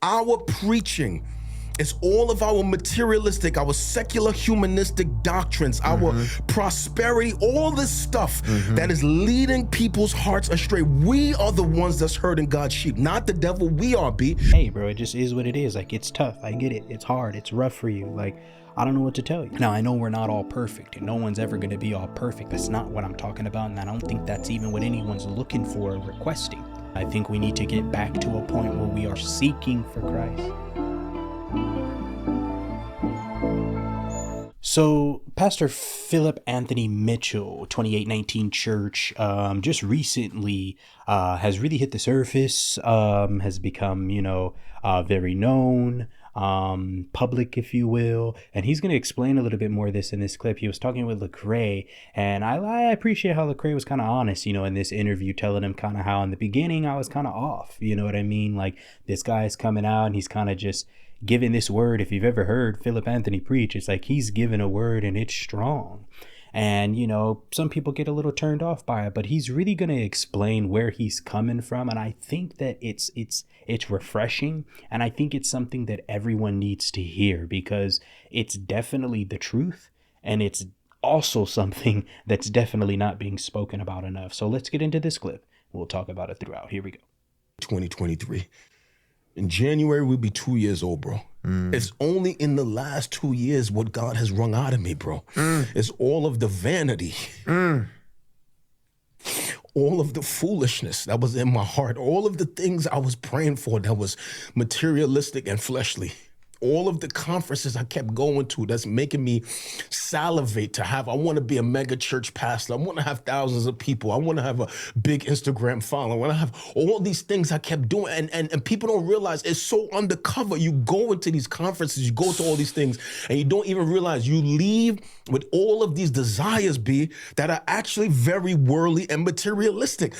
our preaching. It's all of our materialistic, our secular humanistic doctrines, our prosperity, all this stuff that is leading people's hearts astray. We are the ones that's hurting God's sheep, not the devil. We are, B. Hey, bro, it just is what it is. Like, it's tough. I get it. It's hard. It's rough for you. Like, I don't know what to tell you. Now, I know we're not all perfect, and no one's ever going to be all perfect. That's not what I'm talking about, and I don't think that's even what anyone's looking for or requesting. I think we need to get back to a point where we are seeking for Christ. So Pastor Philip Anthony Mitchell, 2819 Church, just recently has really hit the surface, has become, very known, public, if you will. And he's going to explain a little bit more of this in this clip. He was talking with Lecrae, and I appreciate how Lecrae was kind of honest, in this interview, telling him kind of how in the beginning I was kind of off. You know what I mean? Like, this guy's coming out and he's kind of just giving this word. If you've ever heard Philip Anthony preach, it's like he's giving a word and it's strong. And, some people get a little turned off by it, but he's really going to explain where he's coming from. And I think that it's refreshing. And I think it's something that everyone needs to hear, because it's definitely the truth. And it's also something that's definitely not being spoken about enough. So let's get into this clip. We'll talk about it throughout. Here we go. 2023. In January, we'll be 2 years old, bro. It's only in the last 2 years what God has wrung out of me, bro. It's all of the vanity, all of the foolishness that was in my heart, all of the things I was praying for that was materialistic and fleshly. All of the conferences I kept going to that's making me salivate to have. I want to be a mega church pastor. I want to have thousands of people. I want to have a big Instagram following. I want to have all these things I kept doing. And people don't realize it's so undercover. You go into these conferences, you go to all these things, and you don't even realize you leave with all of these desires, B, that are actually very worldly and materialistic.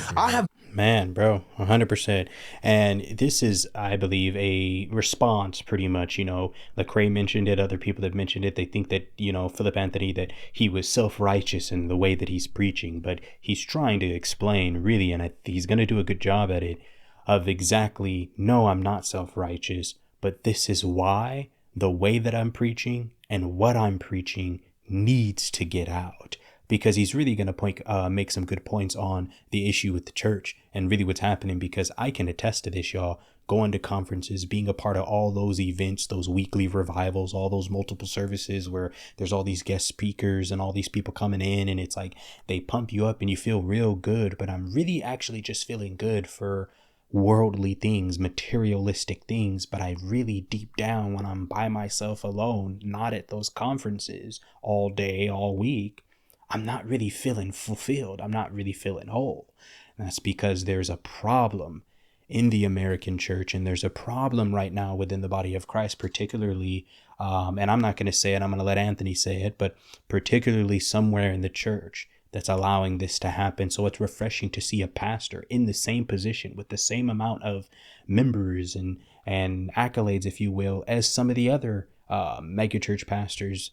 Man, bro, 100%. And this is, I believe, a response pretty much. Lecrae mentioned it. Other people have mentioned it. They think that, Philip Anthony, that he was self-righteous in the way that he's preaching. But he's trying to explain, really, and he's going to do a good job at it, of exactly, no, I'm not self-righteous, but this is why the way that I'm preaching and what I'm preaching needs to get out. Because he's really going to make some good points on the issue with the church and really what's happening, because I can attest to this, y'all. Going to conferences, being a part of all those events, those weekly revivals, all those multiple services where there's all these guest speakers and all these people coming in, and it's like they pump you up and you feel real good. But I'm really actually just feeling good for worldly things, materialistic things. But I really, deep down, when I'm by myself alone, not at those conferences all day, all week, I'm not really feeling fulfilled. I'm not really feeling whole. And that's because there's a problem in the American church, and there's a problem right now within the body of Christ, particularly, and I'm not going to say it, I'm going to let Anthony say it, but particularly somewhere in the church that's allowing this to happen. So it's refreshing to see a pastor in the same position with the same amount of members and accolades, if you will, as some of the other megachurch pastors.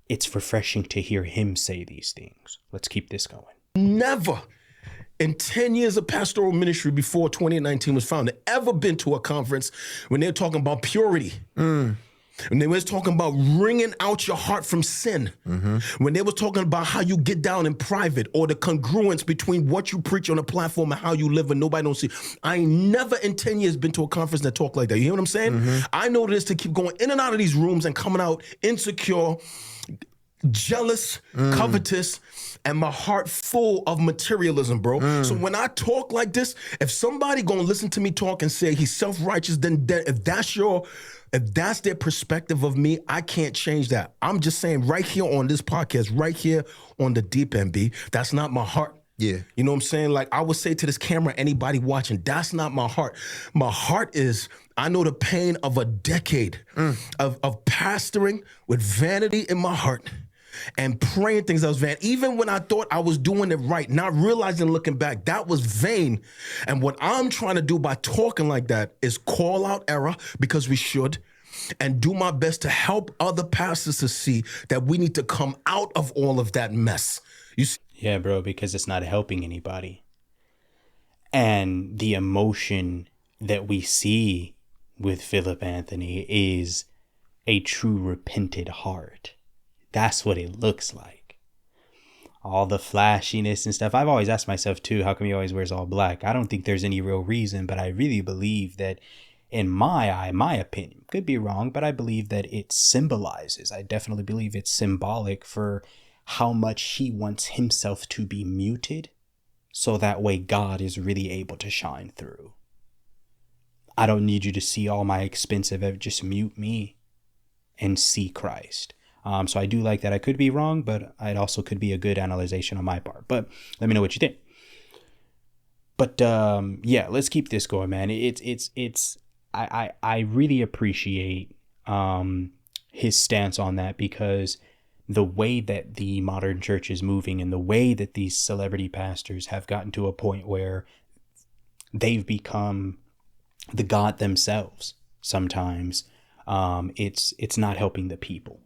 It's refreshing to hear him say these things. Let's keep this going. Never in 10 years of pastoral ministry before 2019 was founded, ever been to a conference when they're talking about purity. When they was talking about wringing out your heart from sin. When they was talking about how you get down in private, or the congruence between what you preach on a platform and how you live and nobody don't see. I ain't never in 10 years been to a conference that talk like that. You hear what I'm saying? I know this to keep going in and out of these rooms and coming out insecure, jealous, covetous, and my heart full of materialism, bro. So when I talk like this, if somebody gonna listen to me talk and say he's self-righteous, then if that's their perspective of me, I can't change that. I'm just saying right here on this podcast, right here on the Deep End, B, that's not my heart. Yeah. You know what I'm saying? Like I would say to this camera, anybody watching, that's not my heart. My heart is, I know the pain of a decade of pastoring with vanity in my heart and praying things that was vain. Even when I thought I was doing it right, not realizing, looking back, that was vain. And what I'm trying to do by talking like that is call out error, because we should, and do my best to help other pastors to see that we need to come out of all of that mess. You see? Yeah, bro, because it's not helping anybody. And the emotion that we see with Philip Anthony is a true repented heart. That's what it looks like. All the flashiness and stuff. I've always asked myself too, how come he always wears all black? I don't think there's any real reason, but I really believe that in my eye, my opinion, could be wrong, but I believe that it symbolizes, I definitely believe it's symbolic for how much he wants himself to be muted, so that way God is really able to shine through. I don't need you to see all my expensive, just mute me and see Christ. So I do like that. I could be wrong, but it also could be a good analyzation on my part. But let me know what you think. But yeah, let's keep this going, man. I really appreciate his stance on that, because the way that the modern church is moving and the way that these celebrity pastors have gotten to a point where they've become the God themselves sometimes, it's not helping the people.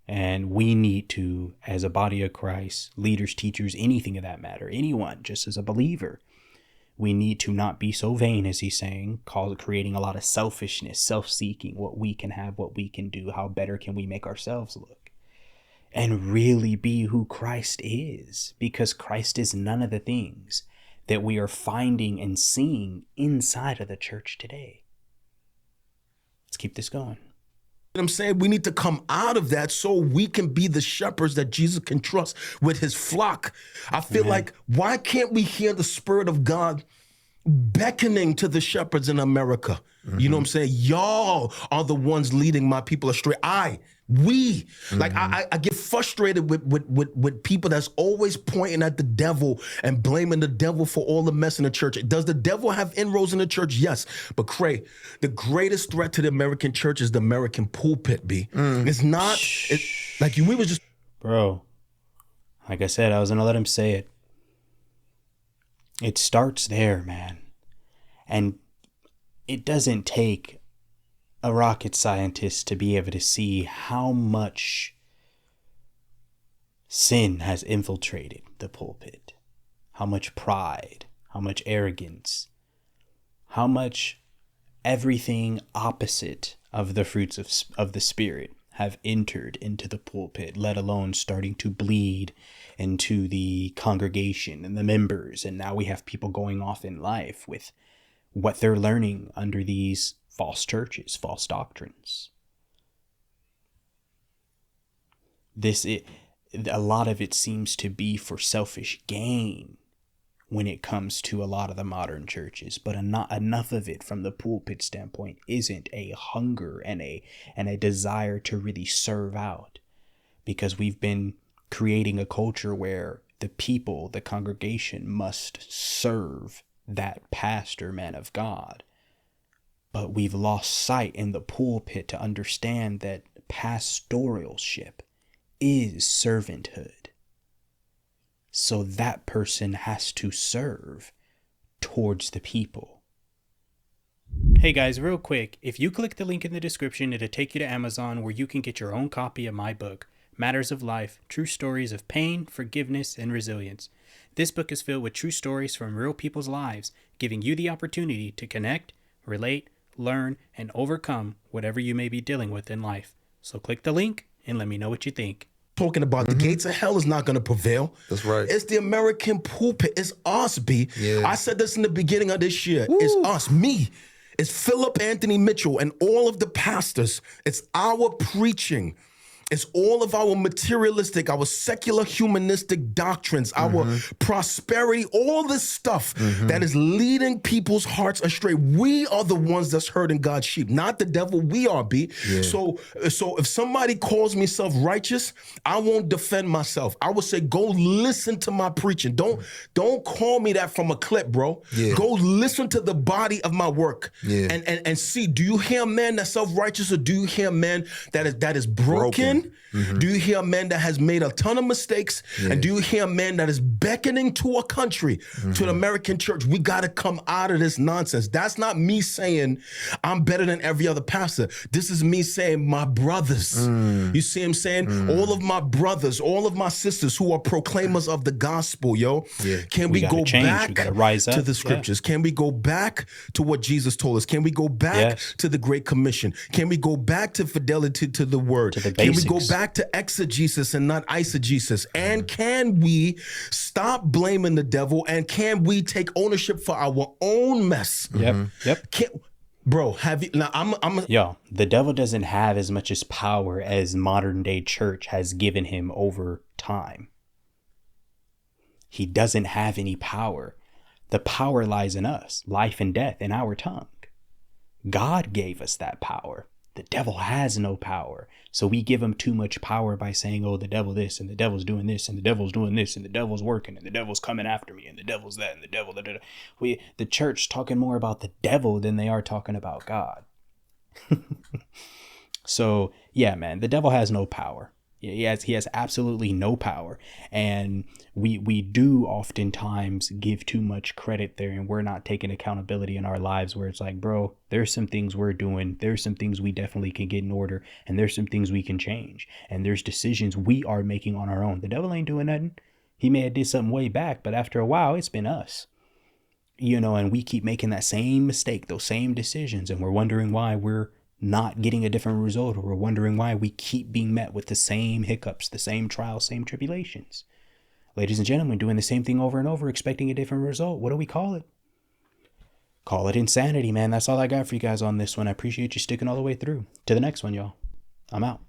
And we need to, as a body of Christ, leaders, teachers, anything of that matter, anyone, just as a believer, we need to not be so vain, as he's saying, creating a lot of selfishness, self-seeking, what we can have, what we can do, how better can we make ourselves look, and really be who Christ is, because Christ is none of the things that we are finding and seeing inside of the church today. Let's keep this going. I'm saying we need to come out of that so we can be the shepherds that Jesus can trust with his flock. I feel like, why can't we hear the Spirit of God beckoning to the shepherds in America? You know what I'm saying? Y'all are the ones leading my people astray. We. Like, I get frustrated with people that's always pointing at the devil and blaming the devil for all the mess in the church. Does the devil have inroads in the church? Yes. But Cray, the greatest threat to the American church is the American pulpit, B. It's not, like we was just... Bro, like I said, I was going to let him say it. It starts there, man. And it doesn't take a rocket scientist to be able to see how much sin has infiltrated the pulpit, how much pride, how much arrogance, how much everything opposite of the fruits of the Spirit have entered into the pulpit, let alone starting to bleed into the congregation and the members. And now we have people going off in life with what they're learning under these false churches, false doctrines. A lot of it seems to be for selfish gain when it comes to a lot of the modern churches, but not enough of it from the pulpit standpoint isn't a hunger and a desire to really serve out, because we've been creating a culture where the people, the congregation, must serve that pastor, man of God. But we've lost sight in the pulpit to understand that pastoralship is servanthood. So that person has to serve towards the people. Hey guys, real quick, if you click the link in the description, it'll take you to Amazon, where you can get your own copy of my book, Matters of Life, True Stories of Pain, Forgiveness, and Resilience. This book is filled with true stories from real people's lives, giving you the opportunity to connect, relate, learn, and overcome whatever you may be dealing with in life. So click the link and let me know what you think. Talking about the gates of hell is not going to prevail. That's right. It's the American pulpit. It's us, B. Yeah. I said this in the beginning of this year. Woo. It's us, me. It's Philip Anthony Mitchell and all of the pastors. It's our preaching. It's all of our materialistic, our secular humanistic doctrines, our prosperity, all this stuff that is leading people's hearts astray. We are the ones that's hurting God's sheep, not the devil. We are, B. Yeah. So if somebody calls me self-righteous, I won't defend myself. I will say, go listen to my preaching. Don't call me that from a clip, bro. Yeah. Go listen to the body of my work and see, do you hear a man that's self-righteous, or do you hear a man that is broken? broken? Do you hear a man that has made a ton of mistakes? And do you hear a man that is beckoning to a country, to the American church? We got to come out of this nonsense. That's not me saying I'm better than every other pastor. This is me saying my brothers. You see what I'm saying? All of my brothers, all of my sisters who are proclaimers of the gospel, yo. Can we go back to the scriptures? Can we go back to what Jesus told us? Can we go back to the Great Commission? Can we go back to fidelity to the word? Can we go back to exegesis and not eisegesis? And can we stop blaming the devil? And can we take ownership for our own mess? Bro, have you now? Yo, the devil doesn't have as much as power as modern day church has given him over time. He doesn't have any power. The power lies in us, life and death in our tongue. God gave us that power. The devil has no power. So we give him too much power by saying, oh, the devil this, and the devil's doing this, and the devil's doing this, and the devil's working, and the devil's coming after me, and the devil's that, and the devil, the church talking more about the devil than they are talking about God. So, yeah, man, the devil has no power. He has absolutely no power. And we do oftentimes give too much credit there, and we're not taking accountability in our lives where it's like, bro, there's some things we're doing. There's some things we definitely can get in order, and there's some things we can change. And there's decisions we are making on our own. The devil ain't doing nothing. He may have did something way back, but after a while, it's been us. You know, and we keep making that same mistake, those same decisions, and we're wondering why we're not getting a different result, or we're wondering why we keep being met with the same hiccups, the same trials, same tribulations. Ladies and gentlemen, doing the same thing over and over, expecting a different result. What do we call it? Call it insanity, man. That's all I got for you guys on this one. I appreciate you sticking all the way through. To the next one, y'all. I'm out.